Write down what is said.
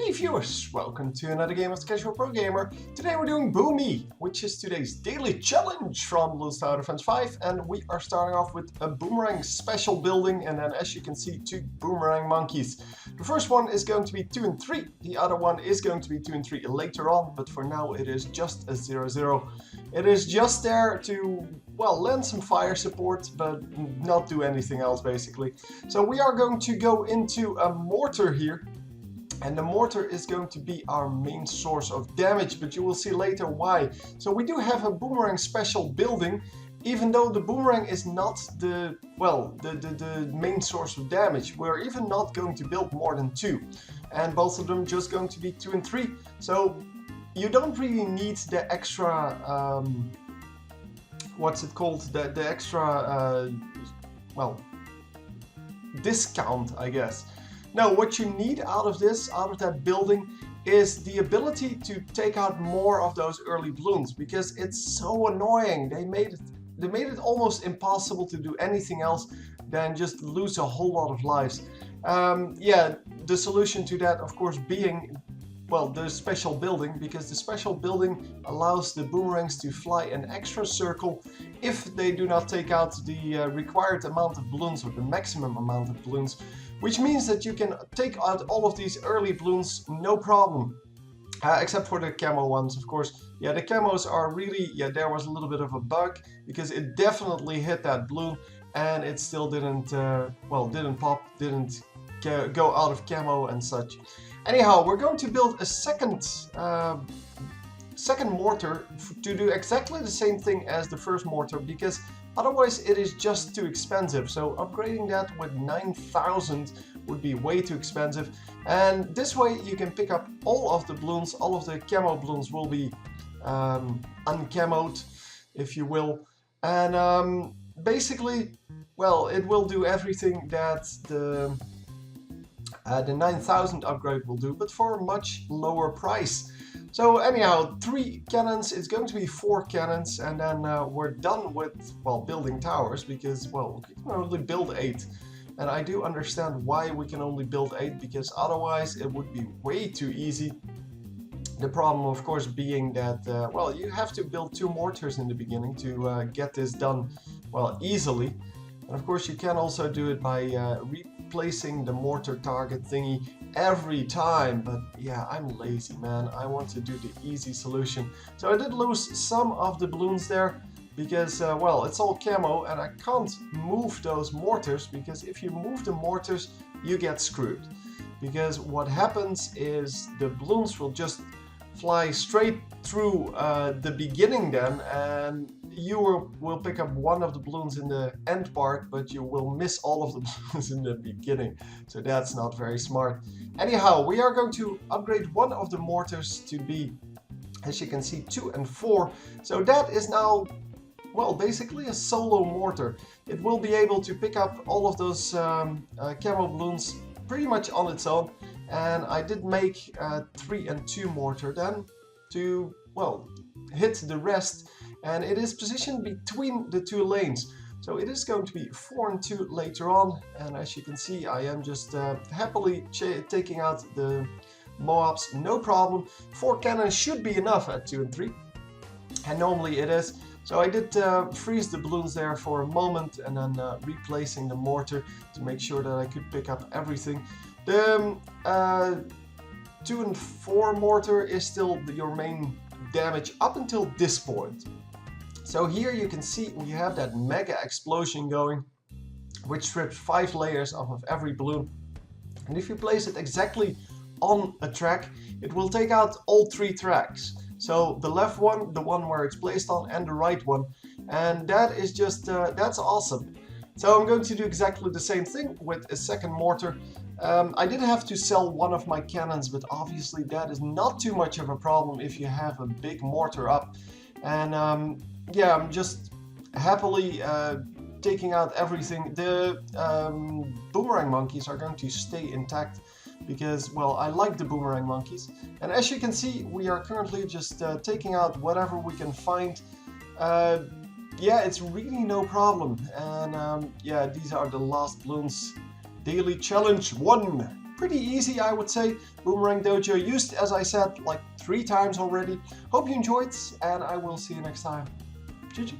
Hey viewers, welcome to another game of the Casual Pro Gamer. Today we're doing Boomy, which is today's daily challenge from Bloons Tower Defense 5, and we are starting off with a boomerang special building, and then as you can see, two boomerang monkeys. The first one is going to be 2 and 3, the other one is going to be 2 and 3 later on, but for now it is just a 0-0. It is just there to, well, lend some fire support, but not do anything else basically. So we are going to go into a mortar here. And the mortar is going to be our main source of damage, but you will see later why. So we do have a boomerang special building, even though the boomerang is not the main source of damage. We're even not going to build more than 2. And both of them just going to be 2 and 3. So you don't really need the extra, what's it called? The extra, discount, I guess. Now, what you need out of that building, is the ability to take out more of those early Bloons, because it's so annoying. They made it almost impossible to do anything else than just lose a whole lot of lives. Yeah, the solution to that, of course, being, well, the special building, because the special building allows the boomerangs to fly an extra circle if they do not take out the required amount of Bloons, or the maximum amount of Bloons, which means that you can take out all of these early Bloons no problem. Except for the camo ones, of course. Yeah, the camos are really, yeah, there was a little bit of a bug, because it definitely hit that Bloon, and it still didn't, didn't pop, didn't go out of camo and such. Anyhow, we're going to build a second mortar to do exactly the same thing as the first mortar, because otherwise it is just too expensive. So upgrading that with 9,000 would be way too expensive. And this way you can pick up all of the Bloons, all of the camo Bloons will be uncamoed, if you will. And basically, well, it will do everything that the 9,000 upgrade will do, but for a much lower price. So anyhow, 3 cannons, it's going to be 4 cannons, and then we're done with, well, building towers, because, well, we can only build 8. And I do understand why we can only build 8, because otherwise it would be way too easy. The problem, of course, being that, well, you have to build 2 mortars in the beginning to get this done, well, easily. And of course, you can also do it by replacing the mortar target thingy every time, but yeah, I'm lazy, man. I want to do the easy solution. So I did lose some of the Bloons there, because, well, it's all camo, and I can't move those mortars, because if you move the mortars, you get screwed. Because what happens is the Bloons will just fly straight through the beginning then, and you will pick up one of the Bloons in the end part, but you will miss all of the Bloons in the beginning. So that's not very smart. Anyhow, we are going to upgrade one of the mortars to be, as you can see, 2 and 4. So that is now, well, basically a solo mortar. It will be able to pick up all of those camo Bloons pretty much on its own. And I did make 3 and 2 mortar then to, well, hit the rest. And it is positioned between the 2 lanes. So it is going to be 4 and 2 later on. And as you can see, I am just happily taking out the Moabs, no problem. 4 cannons should be enough at 2 and 3. And normally it is. So I did freeze the Bloons there for a moment, and then replacing the mortar to make sure that I could pick up everything. The 2 and 4 mortar is still your main damage up until this point. So here you can see we have that mega explosion going, which strips 5 layers off of every Bloon. And if you place it exactly on a track, it will take out all 3 tracks. So the left one, the one where it's placed on, and the right one. And that is just, that's awesome. So I'm going to do exactly the same thing with a second mortar. I did have to sell one of my cannons, but obviously that is not too much of a problem if you have a big mortar up. And yeah, I'm just happily taking out everything. The boomerang monkeys are going to stay intact, because, well, I like the boomerang monkeys. And as you can see, we are currently just taking out whatever we can find. Yeah, it's really no problem. And yeah, these are the last Bloons. Daily Challenge 1. pretty easy, I would say. Boomerang Dojo used, as I said, like 3 times already. Hope you enjoyed, and I will see you next time. GG.